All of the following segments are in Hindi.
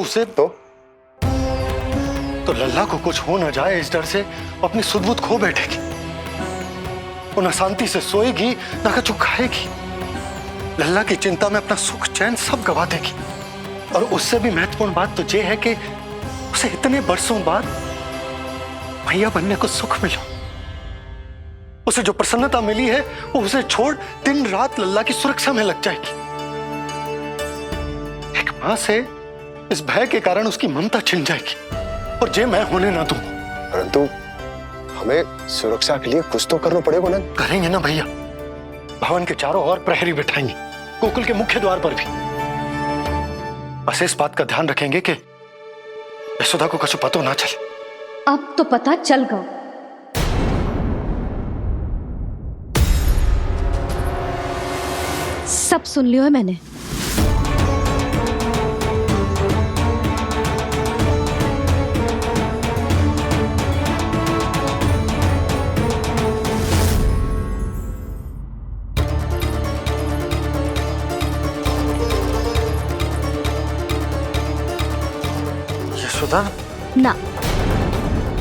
उसे तो लल्ला को कुछ हो ना जाए इस डर से अपनी सुध-बुध खो बैठेगी। वो ना शांति से सोएगी ना कुछ खाएगी। लल्ला की चिंता में अपना सुख चैन सब गवा देगी। और उससे भी महत्वपूर्ण बात तो ये है कि उसे इतने बरसों बाद भैया बनने को सुख मिला। उसे जो प्रसन्नता मिली है वो उसे छोड़ दिन रात लल्ला की सुरक्षा में लग जाएगी। एक मां से इस भय के कारण उसकी ममता छिन जाएगी और ये मैं होने ना दूंगा। परंतु हमें सुरक्षा के लिए कुछ तो करना पड़ेगा ना। करेंगे ना भैया। भवन के चारों ओर प्रहरी बिठाएंगे, गोकुल के मुख्य द्वार पर भी। बस इस बात का ध्यान रखेंगे कि यशोदा को कुछ पता ना चले। अब तो पता चल गया। सब सुन लियो है मैंने। यशोदा ना,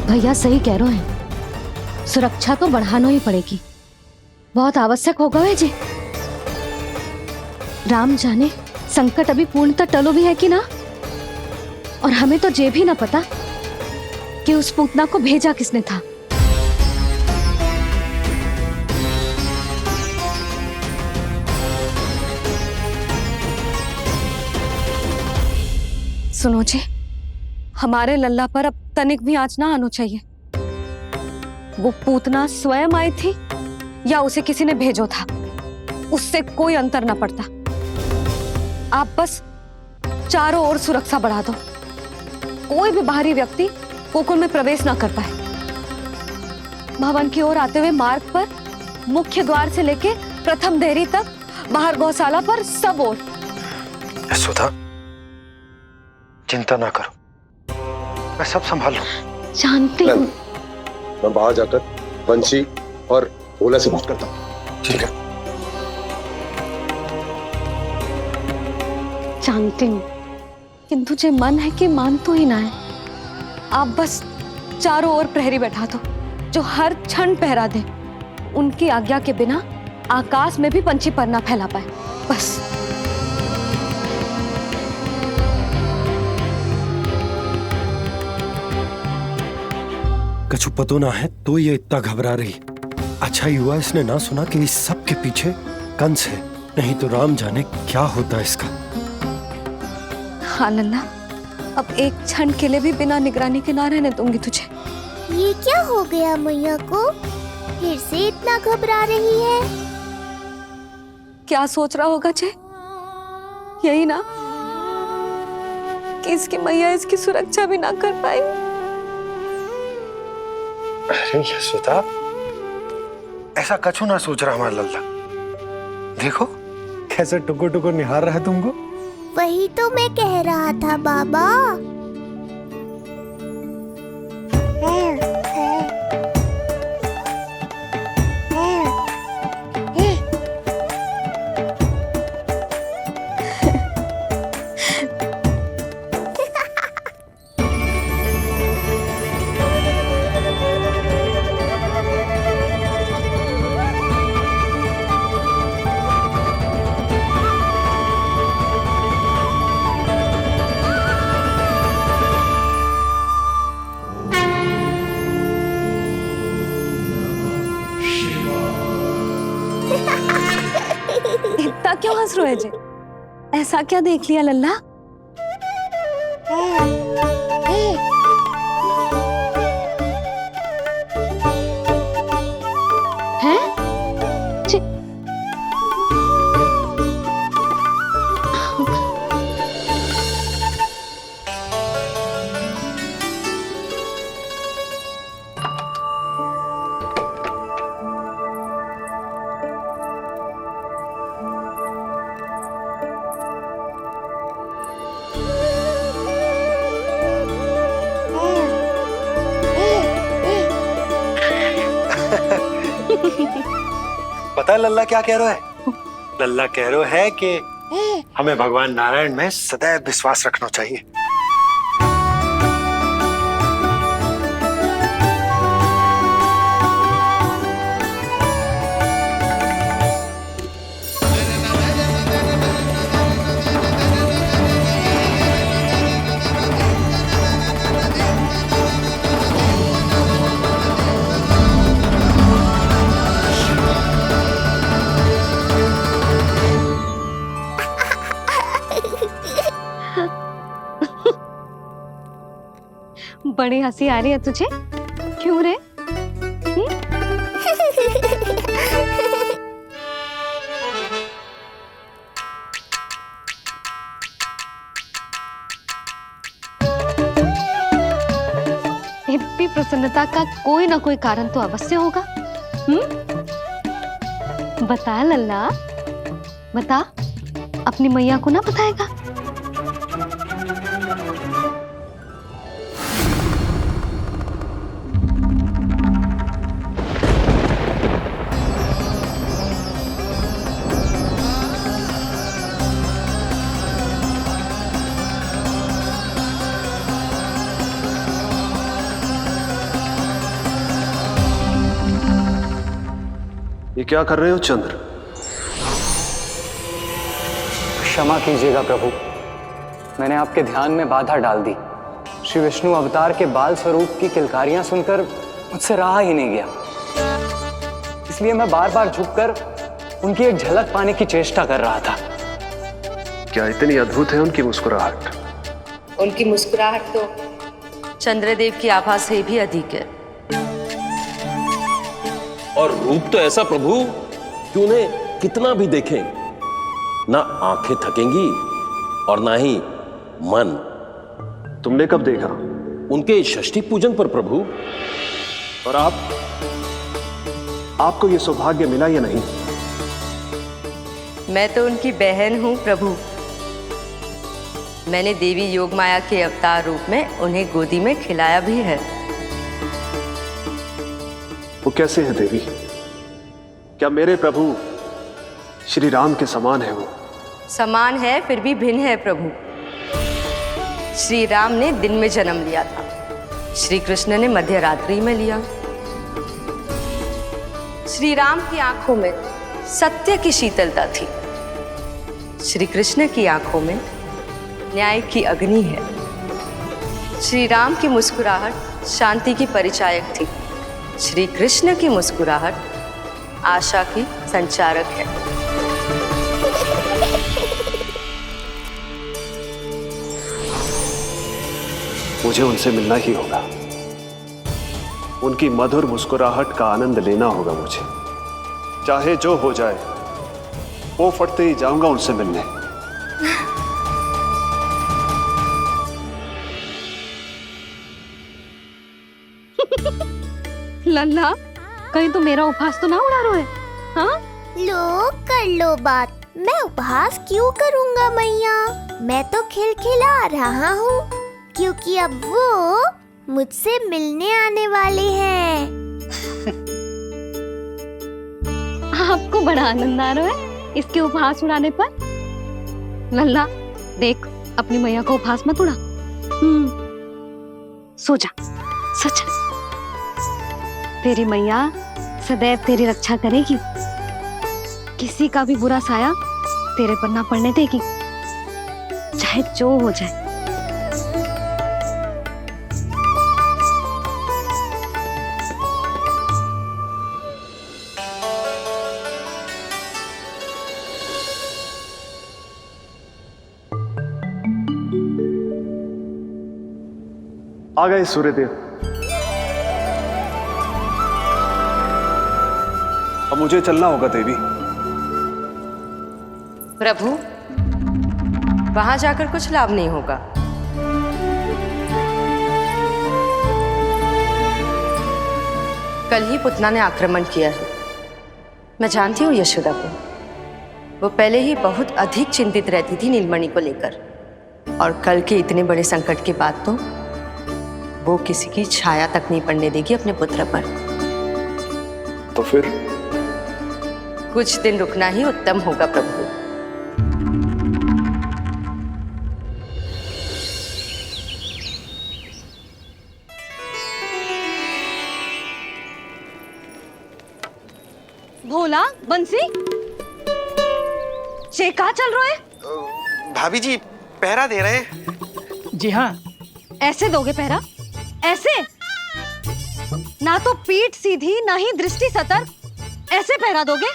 भैया सही कह रहे हैं। सुरक्षा तो बढ़ाना ही पड़ेगी, बहुत आवश्यक होगा है जी। राम जाने संकट अभी पूर्णतः टलो भी है कि ना। और हमें तो ये भी ना पता कि उस पूतना को भेजा किसने था। सुनो जी, हमारे लल्ला पर अब तनिक भी आंच ना आना चाहिए। वो पूतना स्वयं आई थी या उसे किसी ने भेजो था, उससे कोई अंतर ना पड़ता। आप बस चारों ओर सुरक्षा बढ़ा दो, कोई भी बाहरी व्यक्ति गोकुल में प्रवेश ना कर पाए। भवन की ओर आते हुए मार्ग पर मुख्य द्वार से लेके प्रथम देहरी तक, बाहर गौशाला पर, सब ओर। यशोदा चिंता ना करो, मैं सब संभाल लूं। जानती हूँ। मैं बाहर जाकर बंसी और भोला से बात करता हूँ। ठीक है। जानती हूँ, किंतु जे मन है कि मान तो ही ना है। आप बस चारों ओर प्रहरी बैठा दो, जो हर क्षण पहरा दे। उनकी आज्ञा के बिना आकाश में भी पंछी पर ना फैला पाए, बस। कछु पतो ना है तो ये इतना घबरा रही। अच्छा ही हुआ इसने ना सुना कि इस सब के पीछे कंस है, नहीं तो राम जाने क्या होता इसका। हाँ लल्ला, अब एक क्षण के लिए भी बिना निगरानी के ना रहने दूंगी तुझे। ये क्या हो गया मैया को? फिर से इतना घबरा रही है? क्या सोच रहा होगा जे? यही ना कि इसकी मैया इसकी सुरक्षा भी ना कर पाई। अरे यशोदा, ऐसा कछु ना सोच रहा हमारा लल्ला। देखो कैसे टुकुर टुकुर निहार रहा है तुमको। वही तो मैं कह रहा था बाबा। इतना क्यों हंस रहे जे? ऐसा क्या देख लिया लल्ला? हैं? पता है लल्ला क्या कह रहा है? लल्ला कह रहा है कि हमें भगवान नारायण में सदैव विश्वास रखना चाहिए। बड़ी हंसी आ रही है तुझे, क्यों रे? इतनी प्रसन्नता का कोई ना कोई कारण तो अवश्य होगा। बता लल्ला, बता, अपनी मैया को ना बताएगा? ये क्या कर रहे हो चंद्र? क्षमा कीजिएगा प्रभु, मैंने आपके ध्यान में बाधा डाल दी। श्री विष्णु अवतार के बाल स्वरूप की किलकारियां सुनकर मुझसे रहा ही नहीं गया, इसलिए मैं बार बार झुककर उनकी एक झलक पाने की चेष्टा कर रहा था। क्या इतनी अद्भुत है उनकी मुस्कुराहट? उनकी मुस्कुराहट तो चंद्रदेव की आभा से भी अधिक है। और रूप तो ऐसा प्रभु कि उन्हें कितना भी देखें ना आंखें थकेंगी और ना ही मन। तुमने कब देखा? उनके षष्ठी पूजन पर प्रभु। और आपको ये सौभाग्य मिला या नहीं? मैं तो उनकी बहन हूँ प्रभु। मैंने देवी योगमाया के अवतार रूप में उन्हें गोदी में खिलाया भी है। वो कैसे है देवी? क्या मेरे प्रभु श्री राम के समान है वो? समान है फिर भी भिन्न है प्रभु। श्री राम ने दिन में जन्म लिया था, श्री कृष्ण ने मध्य रात्रि में लिया। श्री राम की आंखों में सत्य की शीतलता थी, श्री कृष्ण की आंखों में न्याय की अग्नि है। श्री राम की मुस्कुराहट शांति की परिचायक थी, श्री कृष्ण की मुस्कुराहट आशा की संचारक है। मुझे उनसे मिलना ही होगा, उनकी मधुर मुस्कुराहट का आनंद लेना होगा मुझे। चाहे जो हो जाए, वो फटते ही जाऊंगा उनसे मिलने। लल्ला, कहीं तो मेरा उपहास तो ना उड़ा रहे? हाँ? लो कर लो बात, मैं उपहास क्यों करूँगा मैया? मैं तो खिलखिला रहा हूँ क्योंकि अब वो मुझसे मिलने आने वाले हैं। आपको बड़ा आनंद आ रहा है इसके उपहास उड़ाने पर? लल्ला देख, अपनी मैया को उपहास मत उड़ा। सो जा, सो जा। तेरी मैया सदैव तेरी रक्षा करेगी, किसी का भी बुरा साया तेरे पर ना पड़ने देगी, चाहे जो हो जाए। आ गए सूर्यदेव। अब मुझे चलना होगा देवी। प्रभु, वहां जाकर कुछ लाभ नहीं होगा। कल ही पुतना ने आक्रमण किया है। मैं जानती हूँ यशोदा को, वो पहले ही बहुत अधिक चिंतित रहती थी नीलमणि को लेकर, और कल के इतने बड़े संकट के बाद तो वो किसी की छाया तक नहीं पड़ने देगी अपने पुत्र पर। तो फिर कुछ दिन रुकना ही उत्तम होगा प्रभु। भोला, बंसी, ये कहाँ चल रहे हैं? भाभी जी पहरा दे रहे हैं। जी हाँ। ऐसे दोगे पहरा? ऐसे? ना तो पीठ सीधी ना ही दृष्टि सतर्क, ऐसे पहरा दोगे?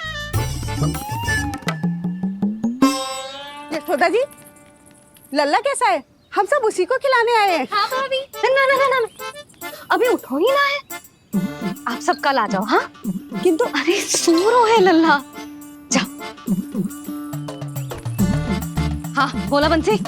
यशोदा जी, लल्ला कैसा है? हम सब उसी को खिलाने आए हैं। हाँ भाभी। ना ना ना ना, अभी उठो ही ना है। आप सब कल आ जाओ। हाँ किंतु अरे सूरो है लल्ला। जाओ। हाँ बोला बंसी।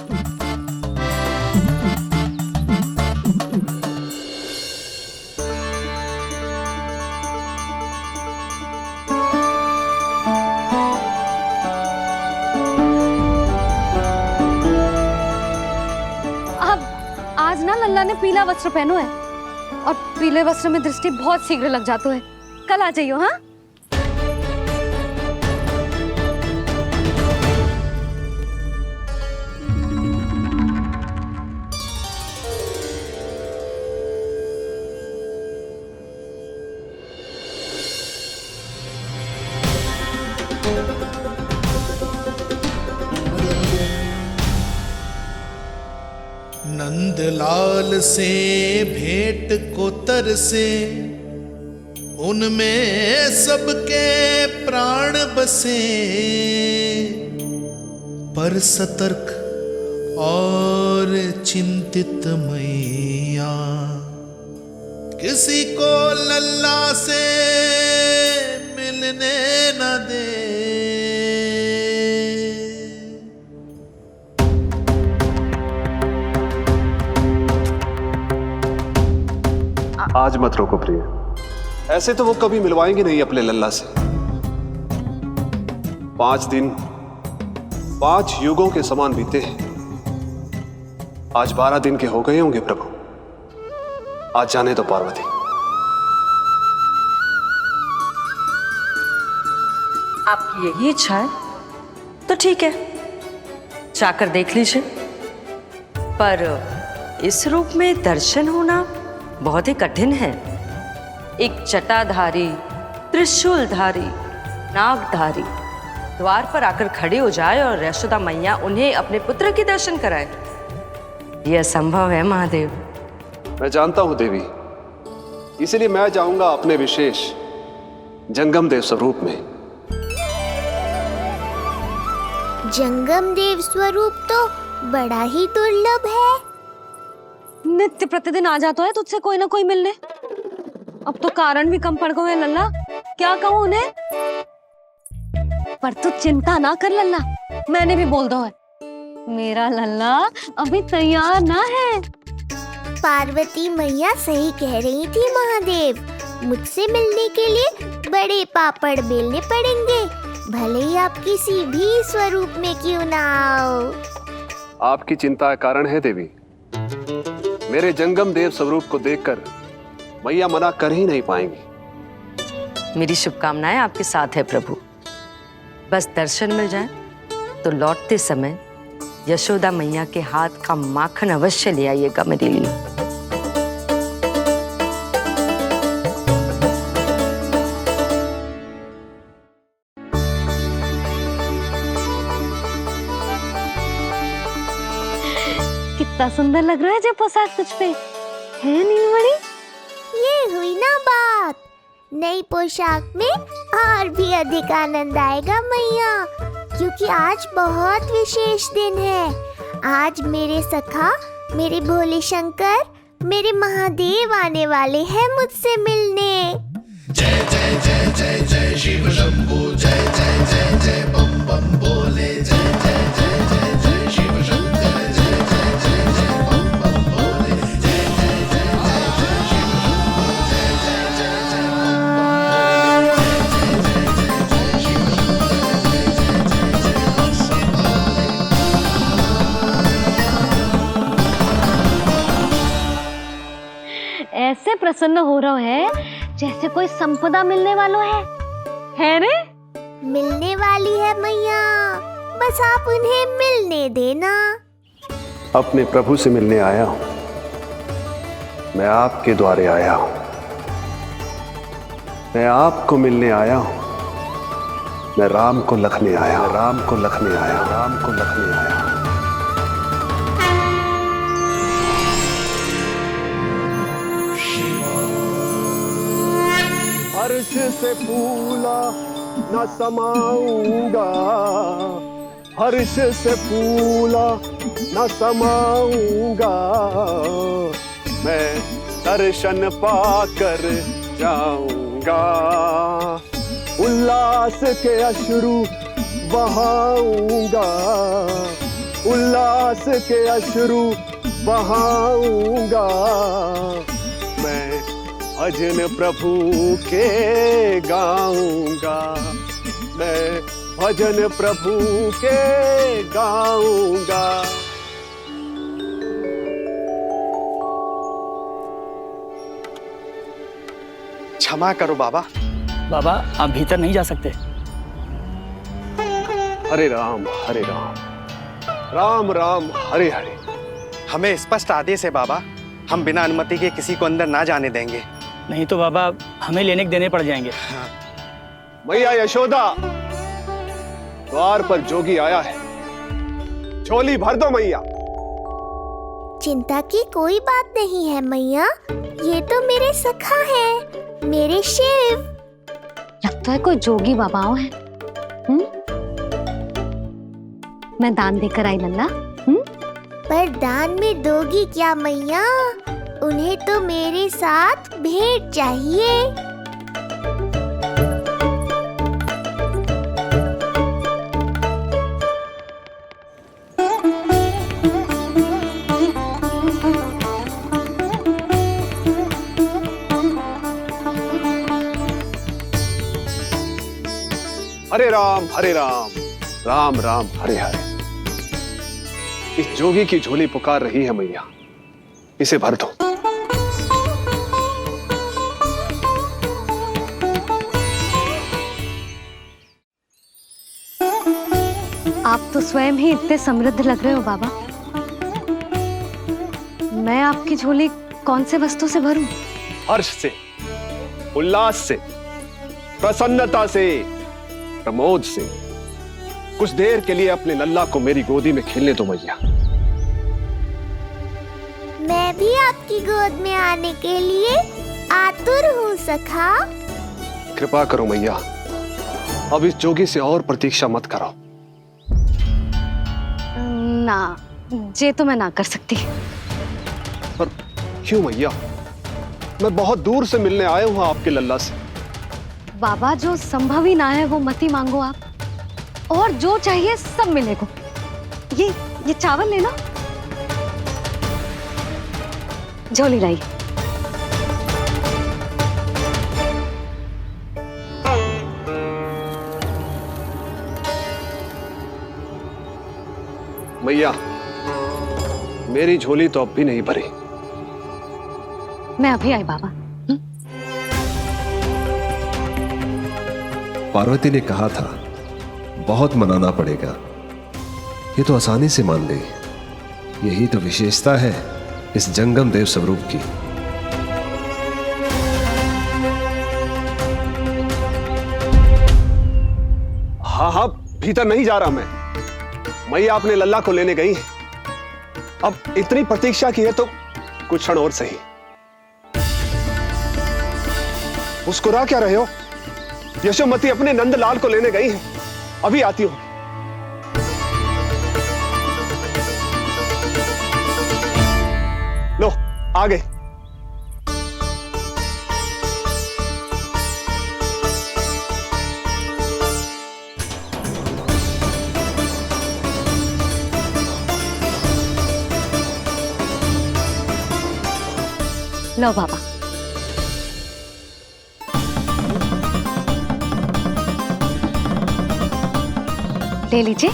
आज ना लल्ला ने पीला वस्त्र पहनो है और पीले वस्त्र में दृष्टि बहुत शीघ्र लग जाती है। कल आ जाइयो। हाँ नंदलाल से भेंट को तरसे, उनमें सबके प्राण बसे, पर सतर्क और चिंतित मैया किसी को लल्ला से मिलने न दे। आज मत रोको प्रिय, ऐसे तो वो कभी मिलवाएंगे नहीं अपने लल्ला से। 5 दिन 5 युगों के समान बीते हैं, आज 12 दिन के हो गए होंगे प्रभु। आज जाने दो पार्वती। आपकी यही इच्छा है तो ठीक है, जाकर देख लीजिए। पर इस रूप में दर्शन होना बहुत ही कठिन है। एक जटाधारी, त्रिशूलधारी, नागधारी द्वार पर आकर खड़े हो जाए और यशोदा मैया उन्हें अपने पुत्र के दर्शन कराए, यह असंभव है महादेव। मैं जानता हूं देवी, इसलिए मैं जाऊंगा अपने विशेष जंगम देव स्वरूप में। जंगम देव स्वरूप तो बड़ा ही दुर्लभ है। नित्य प्रतिदिन आ जाता है तुझसे कोई ना कोई मिलने। अब तो कारण भी कम पड़ गए हैं लल्ला, क्या कहूँ उन्हें। पर तू चिंता ना कर लल्ला, मैंने भी बोल दो है मेरा लल्ला अभी तैयार ना है। पार्वती मैया सही कह रही थी महादेव, मुझसे मिलने के लिए बड़े पापड़ बेलने पड़ेंगे, भले ही आप किसी भी स्वरूप में क्यों ना आओ। आपकी चिंता का कारण है देवी, मेरे जंगम देव स्वरूप को देखकर मैया मना कर ही नहीं पाएंगी। मेरी शुभकामनाएं आपके साथ है प्रभु। बस दर्शन मिल जाए तो लौटते समय यशोदा मैया के हाथ का माखन अवश्य ले आइएगा मेरे लिए। कितना सुंदर लग रहा है जो पोशाक तुझ पे है नीलमणि। ये हुई ना बात, नई पोशाक में और भी अधिक आनंद आएगा मैया, क्योंकि आज बहुत विशेष दिन है। आज मेरे सखा, मेरे भोले शंकर, मेरे महादेव आने वाले हैं मुझसे मिलने। जय जय जय जय जय शिव शंभो, जय जय जय जय बम बम बोले, जय जय जय जय जय शिव शंकर, जय जय जय जय बम बम बोले, जय जय जय जय जय शिव शंभो, जय जय जय जय बम बम बोले, जय जय जय जय शिव शंकर, ऐसे प्रसन्न हो रहा है जैसे कोई संपदा मिलने वाला है रे? मिलने वाली है मैया, बस आप उन्हें मिलने देना। अपने प्रभु से मिलने आया हूं, मैं आपके द्वारे आया हूं, मैं आपको मिलने आया हूं, मैं राम को लखने आया, राम को लखने आया, राम को लखने आया। हर्ष से फूला न समाऊंगा, हर्ष से फूला न समाऊंगा, मैं दर्शन पाकर जाऊंगा, उल्लास के अश्रु बहाऊंगा, उल्लास के अश्रु बहाऊंगा। मैं भजन प्रभु के गाऊंगा, मैं भजन प्रभु के गाऊंगा। क्षमा करो बाबा। बाबा आप भीतर नहीं जा सकते। हरे राम हरे राम, राम राम हरे हरे। हमें स्पष्ट आदेश है बाबा, हम बिना अनुमति के किसी को अंदर ना जाने देंगे। नहीं तो बाबा हमें लेने के देने पड़ जाएंगे। मैया यशोदा, द्वार पर जोगी आया है, झोली भर दो मैया। चिंता की कोई बात नहीं है मैया, ये तो मेरे सखा हैं, मेरे शिव। लगता है कोई जोगी बाबाओं है। मैं दान देकर आई लल्ला। पर दान में दोगी क्या मैया? उन्हें तो मेरे साथ भेंट चाहिए। हरे राम हरे राम, राम राम हरे हरे। इस जोगी की झोली पुकार रही है मैया, इसे भर दो। आप तो स्वयं ही इतने समृद्ध लग रहे हो बाबा। मैं आपकी झोली कौन से वस्तु से भरूं? हर्ष से, उल्लास से, प्रसन्नता से, प्रमोद से। कुछ देर के लिए अपने लल्ला को मेरी गोदी में खेलने दो मैया। मैं भी आपकी गोद में आने के लिए आतुर हूँ सखा। कृपा करो मैया, अब इस जोगी से और प्रतीक्षा मत करो। ना, ये तो मैं ना कर सकती। पर क्यों मैया? मैं बहुत दूर से मिलने आया हूँ आपके लल्ला से। बाबा जो संभव ही ना है वो मत ही मांगो आप, और जो चाहिए सब मिलेगा। ये चावल लेना, झोली लाई। मैया, मेरी झोली तो अब भी नहीं भरी। मैं अभी आई बाबा। पार्वती ने कहा था बहुत मनाना पड़ेगा, ये तो आसानी से मान ली। यही तो विशेषता है इस जंगम देव स्वरूप की। हाँ हाँ, भीतर नहीं जा रहा मैं। मैया अपने लल्ला को लेने गई है। अब इतनी प्रतीक्षा की है तो कुछ क्षण और सही। मुस्कुरा क्या रहे हो? यशोमती अपने नंदलाल को लेने गई है, अभी आती हूं। लो आ गए। लो बाबा। ले लीजिए।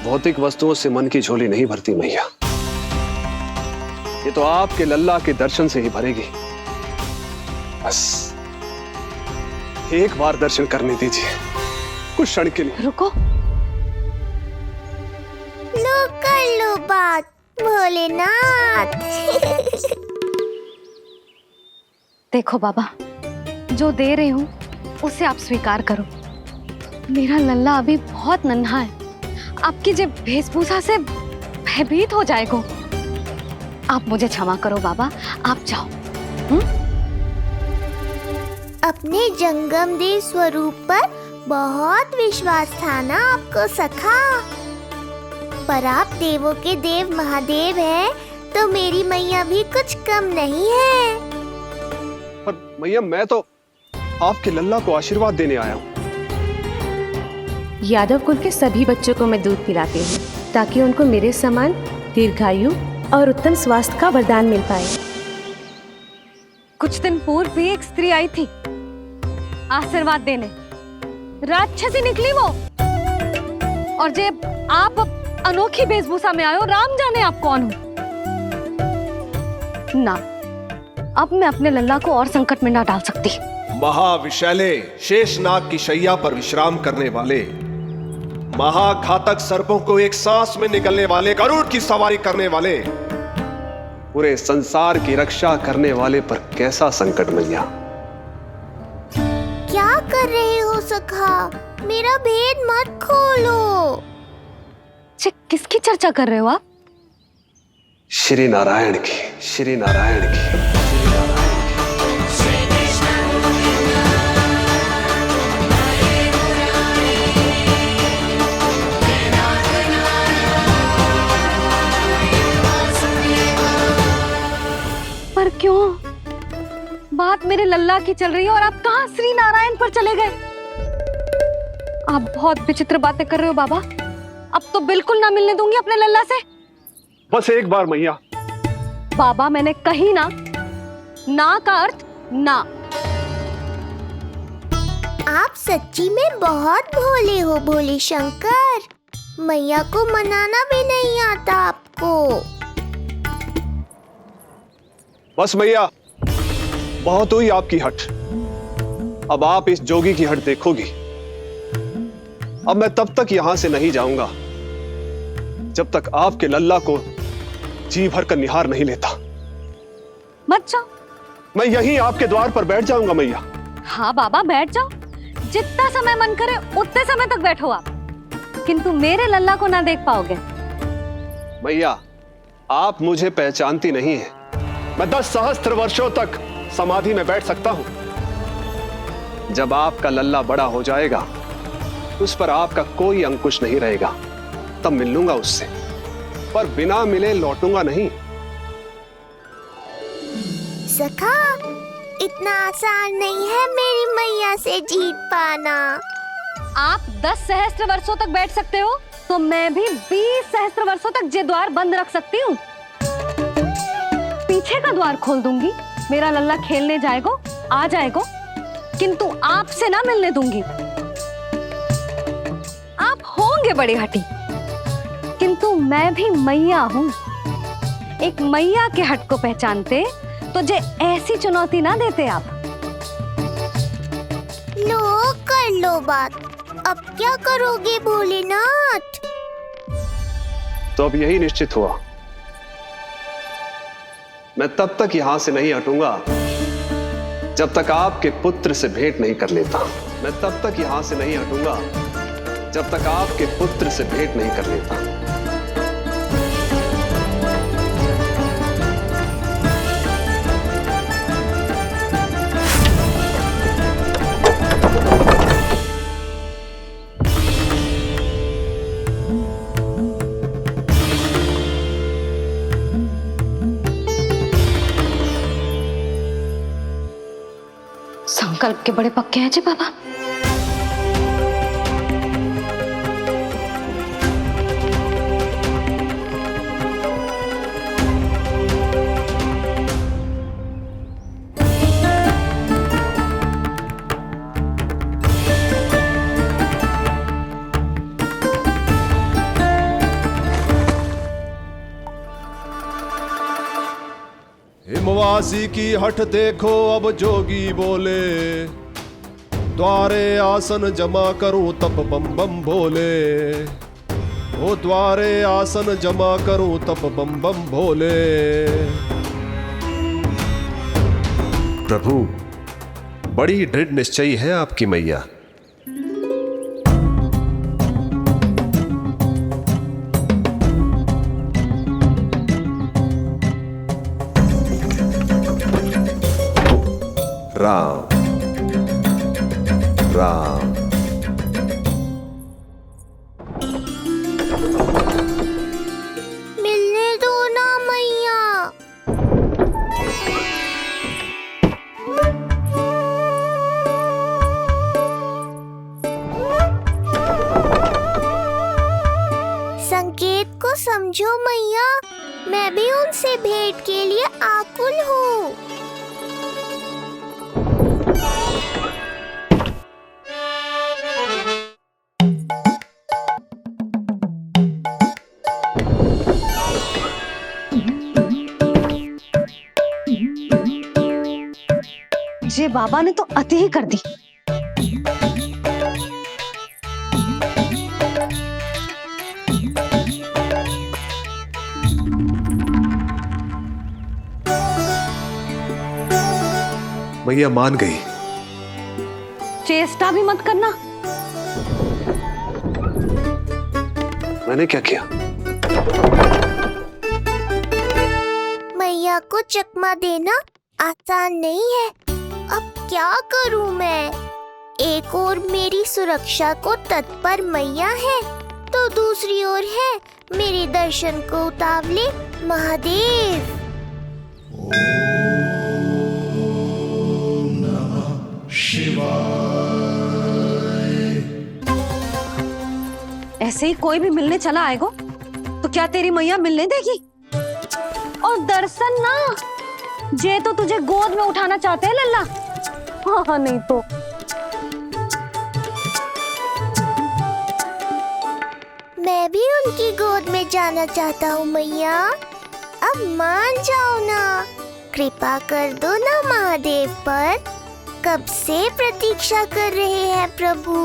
भौतिक वस्तुओं से मन की झोली नहीं भरती मैया, ये तो आपके लल्ला के दर्शन से ही भरेगी। बस एक बार दर्शन करने दीजिए, कुछ क्षण के लिए। रुको। लो कर लो बात भोलेनाथ। देखो बाबा, जो दे रही हूँ उसे आप स्वीकार करो। मेरा लल्ला अभी बहुत नन्हा है, आपकी जो वेशभूषा से भयभीत हो जाएगा। आप मुझे क्षमा करो बाबा, आप जाओ। अपने जंगम देव स्वरूप पर बहुत विश्वास था ना आपको सखा। पर आप देवों के देव महादेव हैं, तो मेरी मैया भी कुछ कम नहीं है। पर मैया मैं तो आपके लल्ला को आशीर्वाद देने आया हूँ। यादव कुल के सभी बच्चों को मैं दूध पिलाती हूँ ताकि उनको मेरे समान दीर्घायु और उत्तम स्वास्थ्य का वरदान मिल पाए। कुछ दिन पूर्व भी एक स्त्री आई थी आशीर्वाद देने। राक्षसी निकली वो। और जब आप अनोखी वेशभूषा में आए हो, राम जाने आप कौन हो। ना, अब मैं अपने लल्ला को और संकट में ना डाल सकती। महाविशैले शेषनाग की शैया पर विश्राम करने वाले, महाघातक सर्पों को एक सांस में निकलने वाले, गरुड़ की सवारी करने वाले, पूरे संसार की रक्षा करने वाले पर कैसा संकट मैया। क्या कर रहे हो सखा? मेरा भेद मत खोलो। किसकी चर्चा कर रहे हो आप? श्री नारायण की, श्री नारायण की। पर क्यों? बात मेरे लल्ला की चल रही है और आप कहाँ श्री नारायण पर चले गए? आप बहुत विचित्र बातें कर रहे हो बाबा। अब तो बिल्कुल ना मिलने दूंगी अपने लल्ला से। बस एक बार मैया। बाबा मैंने कही ना, ना का अर्थ ना। आप सच्ची में बहुत भोले हो भोले शंकर। मैया को मनाना भी नहीं आता आपको। बस मैया, बहुत हुई आपकी हट। अब आप इस जोगी की हट देखोगी। अब मैं तब तक यहां से नहीं जाऊंगा जब तक आपके लल्ला को जी भर कर निहार नहीं लेता। मत जाओ। मैं यहीं आपके द्वार पर बैठ जाऊंगा मैया। हाँ बाबा बैठ जाओ, जितना समय मन करे उतने समय तक बैठो आप, किंतु मेरे लल्ला को ना देख पाओगे। मैया, आप मुझे पहचानती नहीं है। मैं 10 सहस्त्र वर्षों तक समाधि में बैठ सकता हूं। जब आपका लल्ला बड़ा हो जाएगा, उस पर आपका कोई अंकुश नहीं रहेगा, तब मिल लूंगा उससे, पर बिना मिले लौटूंगा नहीं। सखा, इतना आसान नहीं है मेरी मैया से जीत पाना। आप 10 सहस्त्र वर्षों तक बैठ सकते हो, तो मैं भी 20 सहस्त्र वर्षों तक ये द्वार बंद रख सकती हूँ। पीछे का द्वार खोल दूंगी, मेरा लल्ला खेलने जाएगा, आ जाएगा, किंतु आपसे ना मिलने दूंगी। आप होंगे बड़ी हठी, किंतु मैं भी मैया हूँ। एक मैया के हट को पहचानते तो जे ऐसी चुनौती ना देते आप। लो कर लो बात। अब क्या करोगे भोलेनाथ? तो अब यही निश्चित हुआ, मैं तब तक यहां से नहीं हटूंगा जब तक आपके पुत्र से भेंट नहीं कर लेता। मैं तब तक यहां से नहीं हटूंगा जब तक आपके पुत्र से भेंट नहीं कर लेता। संकल्प के बड़े पक्के हैं जी बाबा। हिमवासी की हठ देखो अब जोगी बोले, द्वारे आसन जमा करूं तब बम बम भोले। ओ द्वारे आसन जमा करूं तब बम बम भोले। प्रभु, बड़ी दृढ़ निश्चयी है आपकी मैया। राम राम भेद को समझो मैया, मैं भी उनसे भेंट के लिए आकुल हूँ। ये बाबा ने तो अति ही कर दी। मैया मान गई। चेष्टा भी मत करना। मैंने क्या किया? मैया को चकमा देना आसान नहीं है। अब क्या करूं मैं? एक ओर मेरी सुरक्षा को तत्पर मैया है, तो दूसरी ओर है मेरे दर्शन को उतावले महादेव। ऐसे ही कोई भी मिलने चला आएगा तो क्या तेरी मैया मिलने देगी? और दर्शन ना, जे तो तुझे गोद में उठाना चाहते हैं लल्ला। हाँ नहीं तो मैं भी उनकी गोद में जाना चाहता हूँ मैया। अब मान जाओ ना, कृपा कर दो ना महादेव पर। कब से प्रतीक्षा कर रहे हैं प्रभु।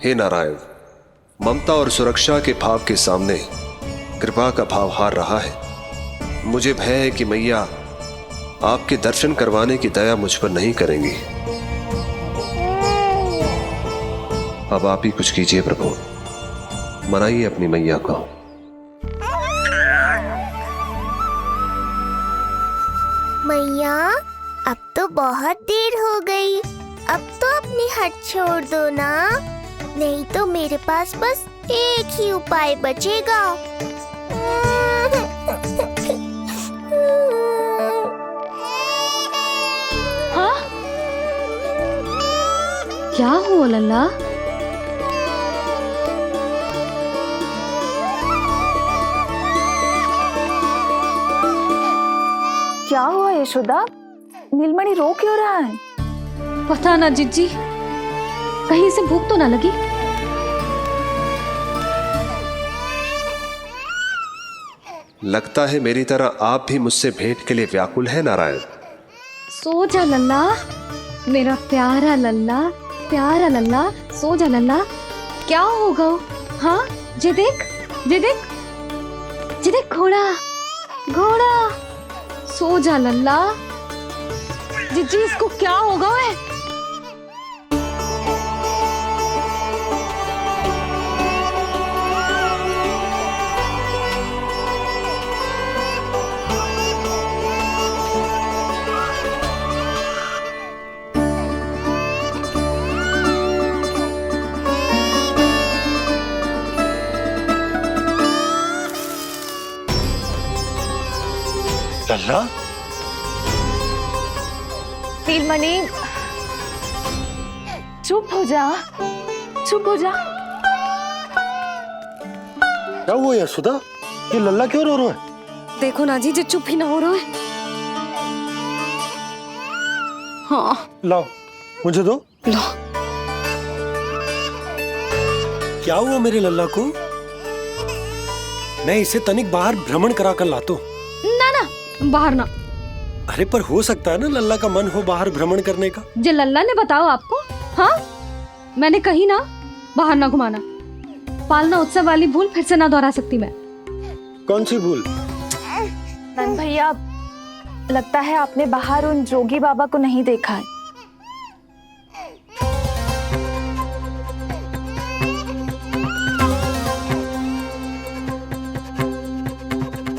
हे नारायण, ममता और सुरक्षा के भाव के सामने कृपा का भाव हार रहा है। मुझे भय है कि मैया आपके दर्शन करवाने की दया मुझ पर नहीं करेंगी। अब आप ही कुछ कीजिए प्रभु, मनाइए अपनी मैया को। मैया अब तो बहुत देर हो गई, अब तो अपनी हट छोड़ दो ना, नहीं तो मेरे पास बस एक ही उपाय बचेगा। हाँ? क्या हुआ लल्ला? क्या हुआ यशोदा? नीलमणि रो क्यों रहा है? पता ना जीजी, कहीं से भूख तो ना लगी? लगता है मेरी तरह आप भी मुझसे भेंट के लिए व्याकुल है नारायण। सो जा लल्ला, मेरा प्यारा लल्ला, प्यारा लल्ला, सो जा लल्ला। क्या होगा? हाँ, जे देख, जे देख, जे देख, घोड़ा, घोड़ा। सो जा लल्ला। जीजी इसको क्या होगा? है लल्ला, नीलमणि चुप हो जा, चुप हो जा। क्या हुआ यशोदा? ये लल्ला क्यों रो रहा है? देखो ना जी, जे चुप ही ना हो रहा है। हाँ लाओ, मुझे दो। लो। क्या हुआ मेरे लल्ला को? मैं इसे तनिक बाहर भ्रमण करा कर लाता हूँ। ना ना, बाहर ना। अरे पर हो सकता है ना लल्ला का मन हो बाहर भ्रमण करने का। जे लल्ला ने बताओ आपको? हाँ, मैंने कही ना बाहर ना घुमाना। पालना उत्सव वाली भूल फिर से ना दोहरा सकती मैं। कौन सी भूल? नंद भैया, लगता है आपने बाहर उन जोगी बाबा को नहीं देखा है।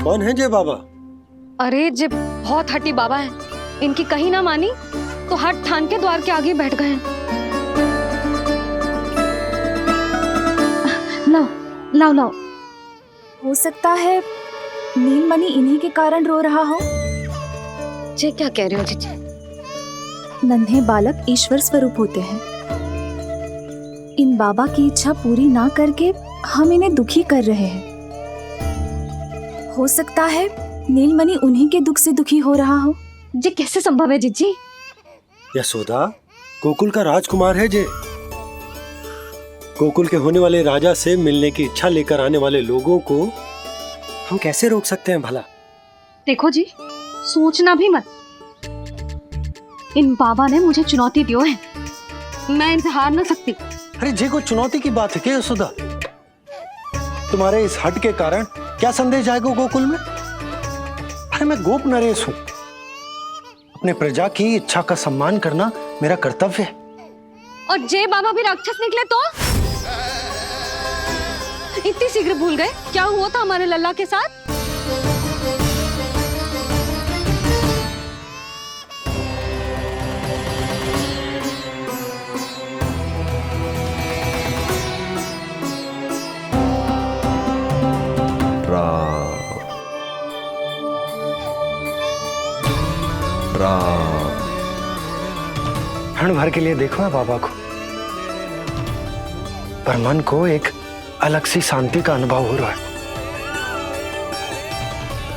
कौन है जे बाबा? अरे जे बहुत हट्टी बाबा है, इनकी कहीं ना मानी तो हट ठान के द्वार के आगे बैठ गए हैं। लाओ लाओ लाओ। हो सकता है नीलमणि इन्हीं के कारण रो रहा हो। जे क्या कह रहे हो जीजी? नन्हे बालक ईश्वर स्वरूप होते हैं। इन बाबा की इच्छा पूरी ना करके हम इन्हें दुखी कर रहे हैं। हो सकता है नीलमणि उन्हीं के दुख से दुखी हो रहा हो। जे कैसे संभव है जीजी? यशोदा, गोकुल का राजकुमार है जे। गोकुल के होने वाले राजा से मिलने की इच्छा लेकर आने वाले लोगों को हम कैसे रोक सकते हैं भला? देखो जी, सोचना भी मत। इन बाबा ने मुझे चुनौती दी है, मैं इनसे हार ना सकती। अरे जे कोई चुनौती की बात है क्या यशोदा? तुम्हारे इस हट के कारण क्या संदेश जाएगा गोकुल में? अरे मैं गोप नरेश हूं, अपने प्रजा की इच्छा का सम्मान करना मेरा कर्तव्य है। और जे बाबा भी राक्षस निकले तो? इतनी शीघ्र भूल गए क्या हुआ था हमारे लल्ला के साथ? क्षण भर के लिए देखो है बाबा को, पर मन को एक अलग सी शांति का अनुभव हो रहा है।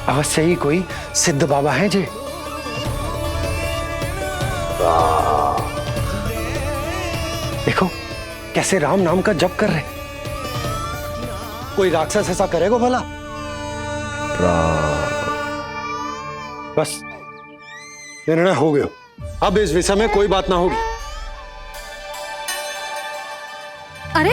अवश्य ही कोई सिद्ध बाबा हैं जी। देखो कैसे राम नाम का जप कर रहे। कोई राक्षस ऐसा करेगा भला? बस निर्णय हो गया, अब इस विषय में कोई बात ना होगी। अरे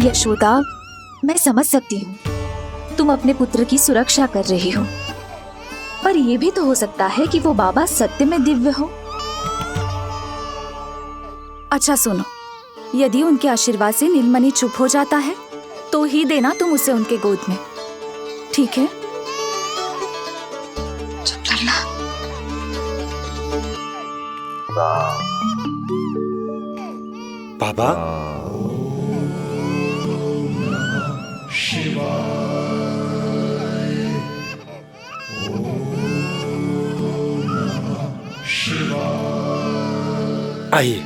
यशोदा, मैं समझ सकती हूँ तुम अपने पुत्र की सुरक्षा कर रही हो, पर यह भी तो हो सकता है कि वो बाबा सत्य में दिव्य हो। अच्छा सुनो, यदि उनके आशीर्वाद से नीलमणि चुप हो जाता है तो ही देना तुम उसे उनके गोद में, ठीक है? चुप लल्ला। बाबा, आइए।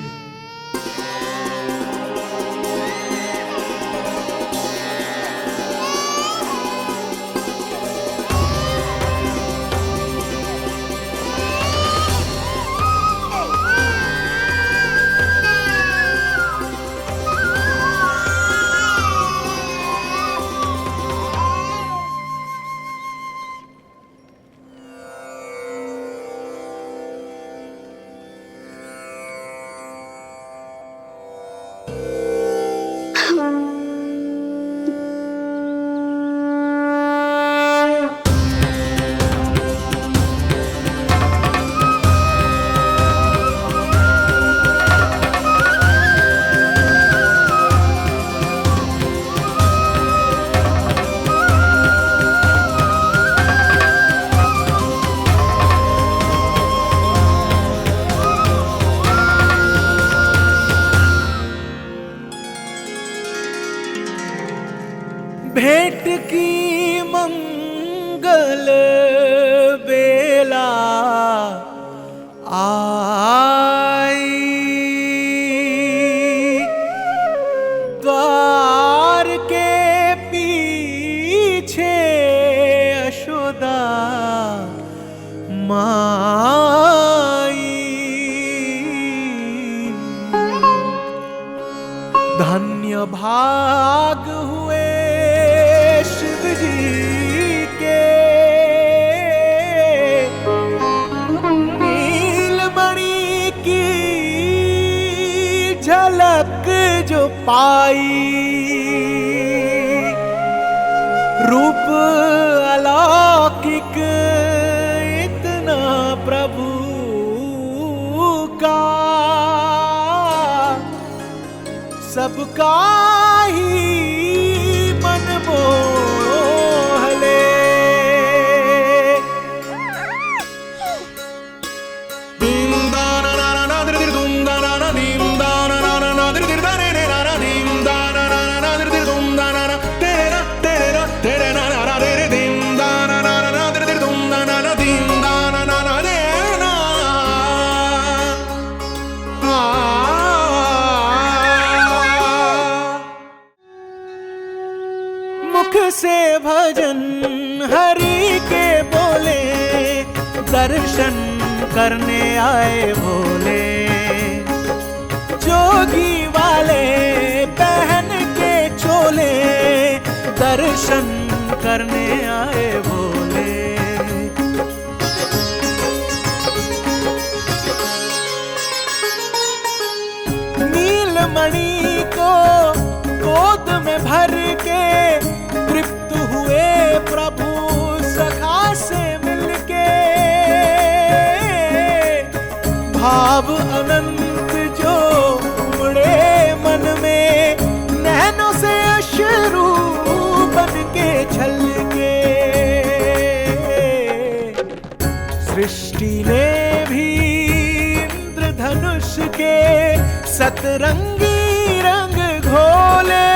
भेंट की मंगल बेला आई, द्वार के पीछे यशोदा माई। धन्य भाग हुए शिव जी के, नीलमणि की झलक जो पाई, रूप अलौकिक इतना प्रभु का, सबका ही मन मोह ले। मुख से भजन हरि के बोले, दर्शन करने आए भोले। जोगी वाले पहन के चोले, दर्शन करने आए भोले। नीलमणि को गोद में भर के तृप्त हुए प्रभु सखा से मिलके। भाव अनंत जो उमड़े मन में, नैनों से अश्रु बन के छलके। सृष्टि ने भी इंद्रधनुष के सतरंगी रंग घोले।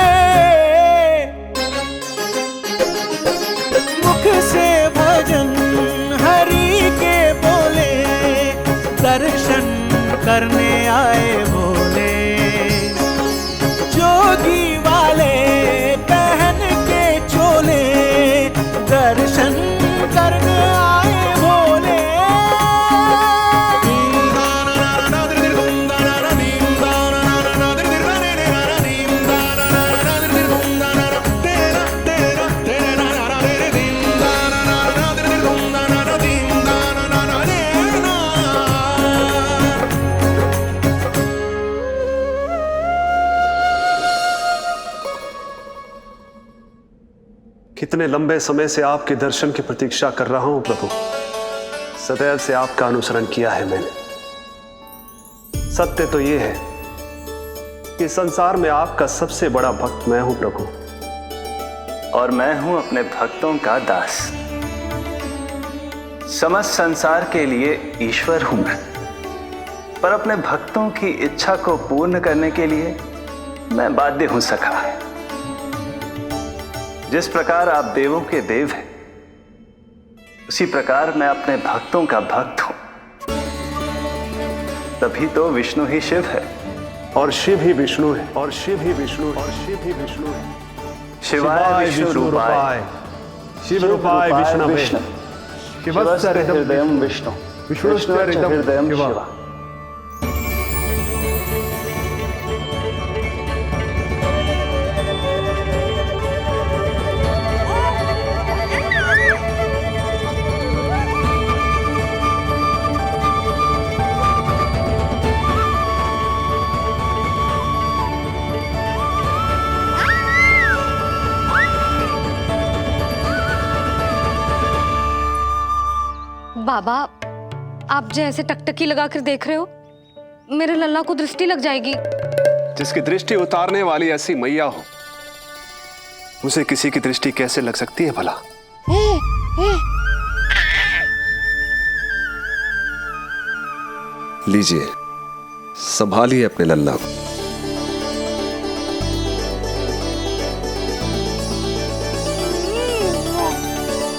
मुख से भजन हरि के बोले, दर्शन करने आए भोले। जोगी वाले पहन के चोले, दर्शन करने आए भोले। कितने लंबे समय से आपके दर्शन की प्रतीक्षा कर रहा हूं प्रभु। सदैव से आपका अनुसरण किया है मैंने। सत्य तो यह है कि संसार में आपका सबसे बड़ा भक्त मैं हूं प्रभु, और मैं हूं अपने भक्तों का दास। समस्त संसार के लिए ईश्वर हूं मैं, पर अपने भक्तों की इच्छा को पूर्ण करने के लिए मैं बाध्य हूं सखा। जिस प्रकार आप देवों के देव हैं, उसी प्रकार मैं अपने भक्तों का भक्त हूं। तभी तो विष्णु ही शिव है, और शिव ही विष्णु है, और शिव ही विष्णु है, और शिव ही विष्णु है। शिवाय विष्णु रूपाय, शिव रूपाय विष्णवे, शिवस्य हृदयं विष्णु, विष्णुश्च हृदयं शिव। बाबा, आप जैसे टकटकी लगाकर देख रहे हो, मेरे लल्ला को दृष्टि लग जाएगी। जिसकी दृष्टि उतारने वाली ऐसी मैया हो, उसे किसी की दृष्टि कैसे लग सकती है भला? लीजिए, संभालिए अपने लल्ला को।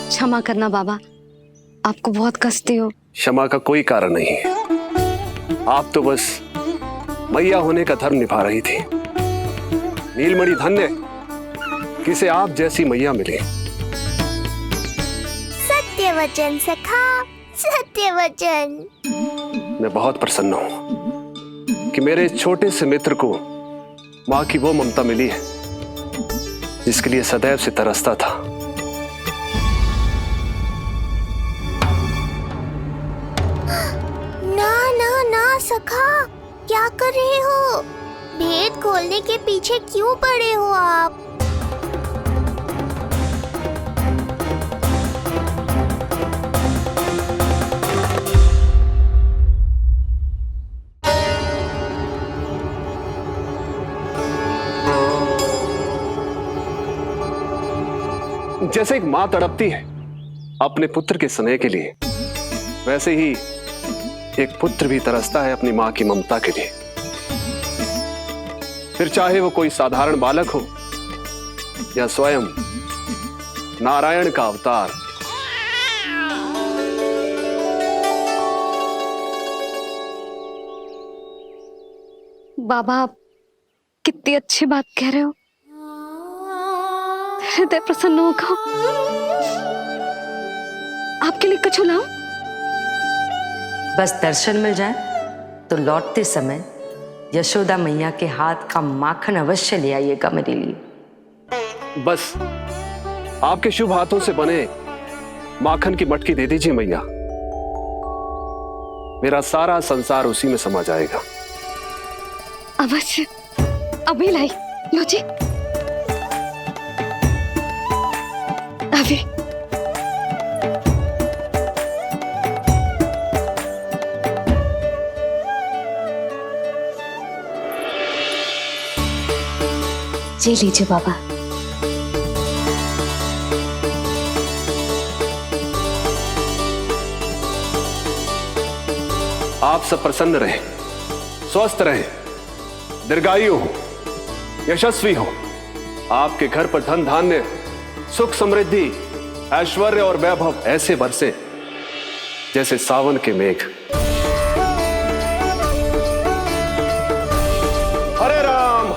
क्षमा करना बाबा, आपको बहुत कष्ट हो। क्षमा का कोई कारण नहीं है। आप तो बस मैया होने का धर्म निभा रही थी। नीलमणि धन्य किसे आप जैसी मैया मिले। सत्य वचन सखा, सत्य वचन। मैं बहुत प्रसन्न हूं कि मेरे छोटे से मित्र को मां की वो ममता मिली है जिसके लिए सदैव से तरसता था। ना ना ना सखा, क्या कर रहे हो? भेद खोलने के पीछे क्यों पड़े हो आप? जैसे एक मां तड़पती है अपने पुत्र के स्नेह के लिए, वैसे ही एक पुत्र भी तरसता है अपनी मां की ममता के लिए। फिर चाहे वो कोई साधारण बालक हो या स्वयं नारायण का अवतार। बाबा, आप कितनी अच्छी बात कह रहे हो। हृदय प्रसन्न होगा। आपके लिए कुछ लाऊं? बस दर्शन मिल जाए तो लौटते समय यशोदा मैया के हाथ का माखन अवश्य ले आइएगा मेरे लिए। बस आपके शुभ हाथों से बने माखन की मटकी दे दीजिए मैया, मेरा सारा संसार उसी में समा जाएगा। अवश्य, अभी लाई। लो जी, अभी। जी लीजिए बाबा। आप सब प्रसन्न रहे, स्वस्थ रहे, दीर्घायु हो, यशस्वी हो। आपके घर पर धन धान्य, सुख समृद्धि, ऐश्वर्य और वैभव ऐसे बरसे जैसे सावन के मेघ।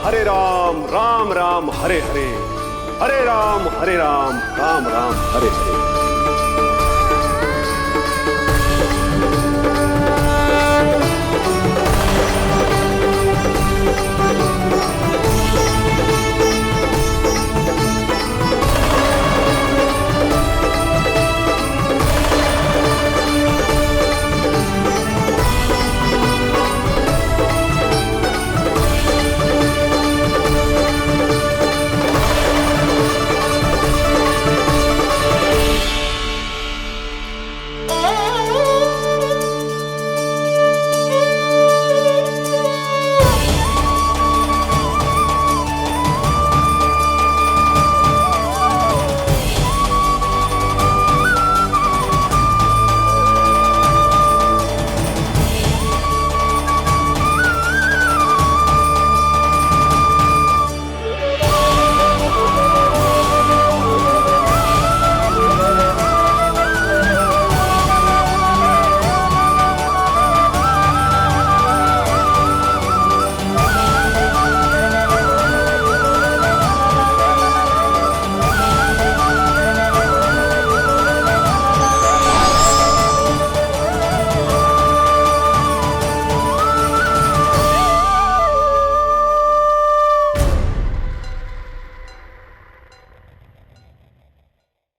हरे राम राम राम हरे हरे, हरे राम राम राम हरे हरे।